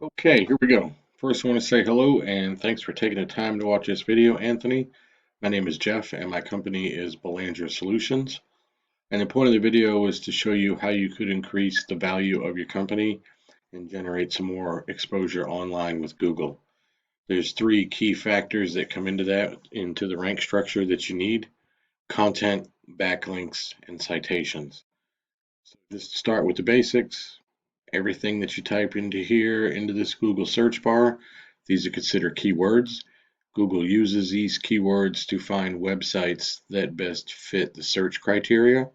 Okay, here we go. First, I want to say hello and thanks for taking the time to watch this video, Anthony. My name is Jeff and my company is Belanger Solutions. And the point of the video is to show you how you could increase the value of your company and generate some more exposure online with Google. There's three key factors that come into the rank structure that you need: content, backlinks, and citations. So just to start with the basics, everything that you type into here, into this Google search bar, these are considered keywords. Google uses these keywords to find websites that best fit the search criteria,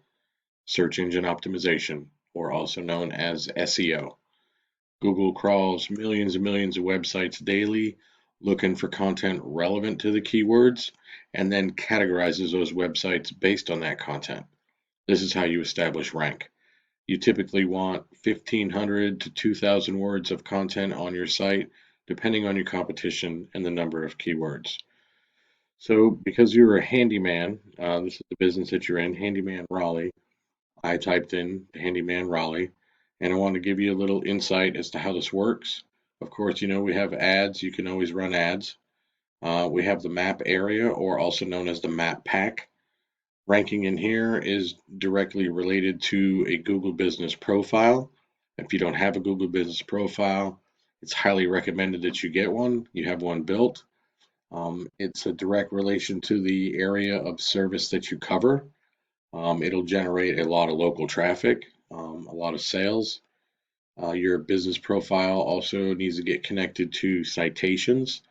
search engine optimization, or also known as SEO. Google crawls millions and millions of websites daily looking for content relevant to the keywords and then categorizes those websites based on that content. This is how you establish rank. You typically want 1,500 to 2,000 words of content on your site, depending on your competition and the number of keywords. So, because you're a handyman, this is the business that you're in, Handyman Raleigh. I typed in Handyman Raleigh, and I want to give you a little insight as to how this works. Of course, we have ads. You can always run ads. We have the map area, or also known as the map pack. Ranking in here is directly related to a Google Business Profile. If you don't have a Google Business Profile, it's highly recommended that you get one. You have one built. It's a direct relation to the area of service that you cover. It'll generate a lot of local traffic, a lot of sales. Your business profile also needs to get connected to citations.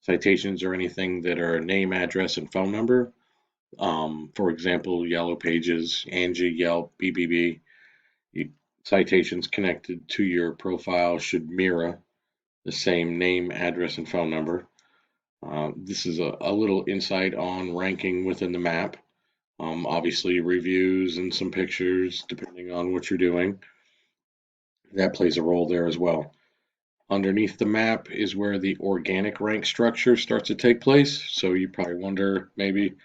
Citations are anything that are name, address, and phone number. For example, Yellow Pages, Angie, Yelp, BBB. Citations connected to your profile should mirror the same name, address, and phone number. This is a little insight on ranking within the map. Obviously, reviews and some pictures, depending on what you're doing. That plays a role there as well. Underneath the map is where the organic rank structure starts to take place. So you probably wonder maybe,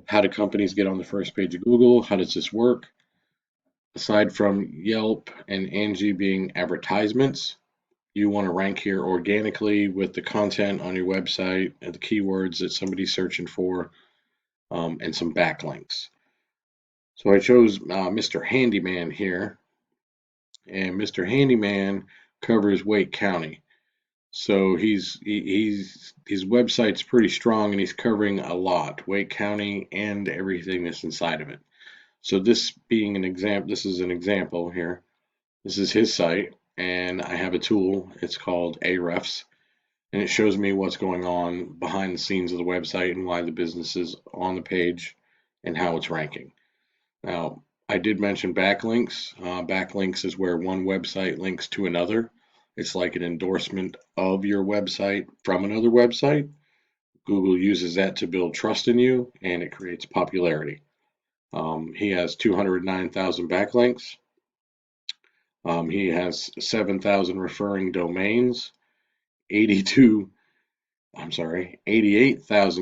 how do companies get on the first page of Google? How does this work? Aside from Yelp and Angie being advertisements, you want to rank here organically with the content on your website and the keywords that somebody's searching for, and some backlinks. So I chose Mr. Handyman here, and Mr. Handyman covers Wake County. So his website's pretty strong, and he's covering a lot, Wake County and everything that's inside of it. So this being an example, this is an example here. This is his site, and I have a tool. It's called Ahrefs, and it shows me what's going on behind the scenes of the website and why the business is on the page and how it's ranking. Now, I did mention backlinks. Backlinks is where one website links to another. It's like an endorsement of your website from another website. Google uses that to build trust in you, and it creates popularity. He has 209,000 backlinks. He has 7,000 referring domains, 88,000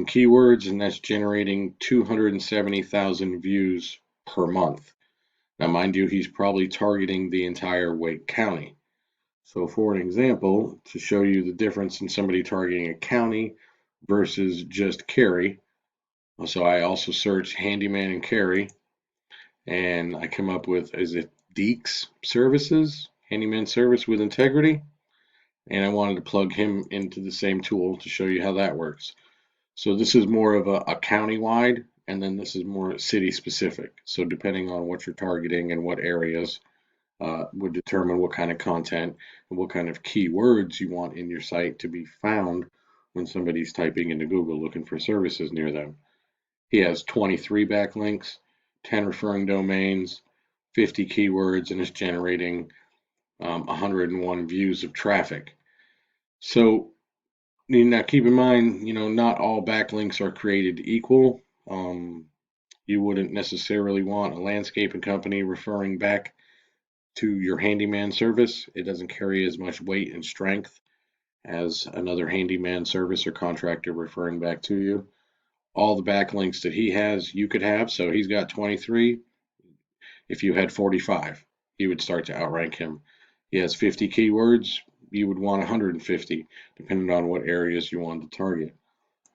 keywords, and that's generating 270,000 views per month. Now, mind you, he's probably targeting the entire Wake County. So for an example, to show you the difference in somebody targeting a county versus just Cary, so I also search handyman in Cary, and I come up with, is it Deeks Services, handyman service with integrity? And I wanted to plug him into the same tool to show you how that works. So this is more of a county-wide, and then this is more city-specific. So depending on what you're targeting and what areas would determine what kind of content and what kind of keywords you want in your site to be found when somebody's typing into Google looking for services near them. He has 23 backlinks, 10 referring domains, 50 keywords, and is generating 101 views of traffic. So now keep in mind, not all backlinks are created equal. You wouldn't necessarily want a landscaping company referring back to your handyman service. It doesn't carry as much weight and strength as another handyman service or contractor referring back to you. All the backlinks that he has, you could have. So he's got 23. If you had 45, you would start to outrank him. He has 50 keywords. you would want 150, depending on what areas you want to target.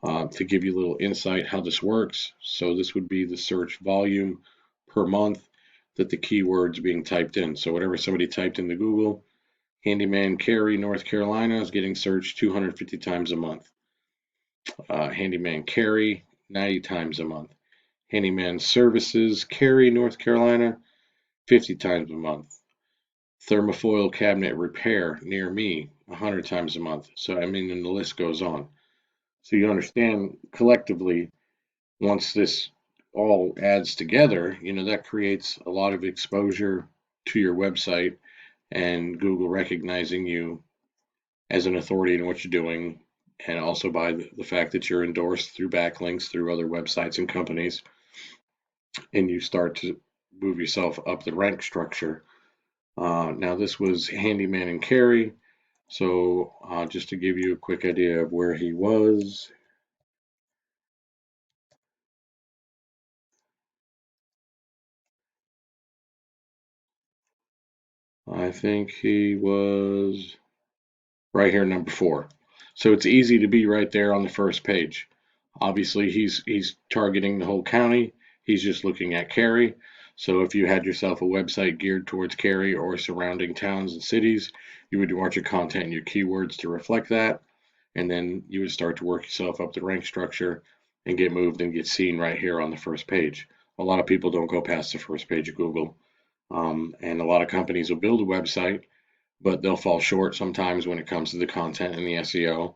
To give you a little insight how this works, so this would be the search volume per month that the keywords being typed in. So whatever somebody typed into Google, Handyman Cary, North Carolina is getting searched 250 times a month. Handyman Cary, 90 times a month. Handyman Services Cary, North Carolina, 50 times a month. Thermofoil cabinet repair near me, 100 times a month. So, I mean, and the list goes on. So you understand collectively, once this all adds together, that creates a lot of exposure to your website and Google recognizing you as an authority in what you're doing, and also by the fact that you're endorsed through backlinks through other websites and companies, and you start to move yourself up the rank structure. Now, this was Handyman and Cary. So, just to give you a quick idea of where he was, I think he was right here, number 4. So it's easy to be right there on the first page. Obviously, he's targeting the whole county. He's just looking at Cary. So if you had yourself a website geared towards Cary or surrounding towns and cities, you would want your content and your keywords to reflect that, and then you would start to work yourself up the rank structure and get moved and get seen right here on the first page. A lot of people don't go past the first page of Google, and a lot of companies will build a website, but they'll fall short sometimes when it comes to the content and the SEO.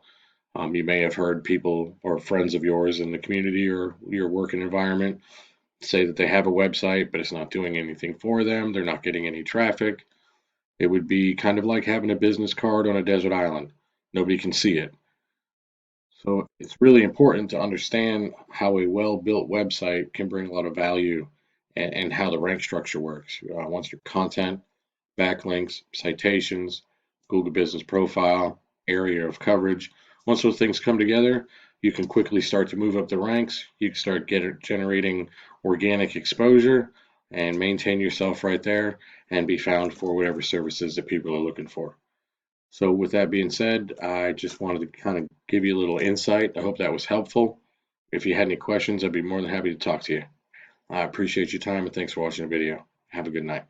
You may have heard people or friends of yours in the community or your working environment say that they have a website, but it's not doing anything for them. They're not getting any traffic. It would be kind of like having a business card on a desert island. Nobody can see it. So it's really important to understand how a well-built website can bring a lot of value, and how the rank structure works. Once your content, backlinks, citations, Google Business Profile, area of coverage. Once those things come together, you can quickly start to move up the ranks. You can start generating organic exposure and maintain yourself right there and be found for whatever services that people are looking for. So with that being said, I just wanted to kind of give you a little insight. I hope that was helpful. If you had any questions, I'd be more than happy to talk to you. I appreciate your time and thanks for watching the video. Have a good night.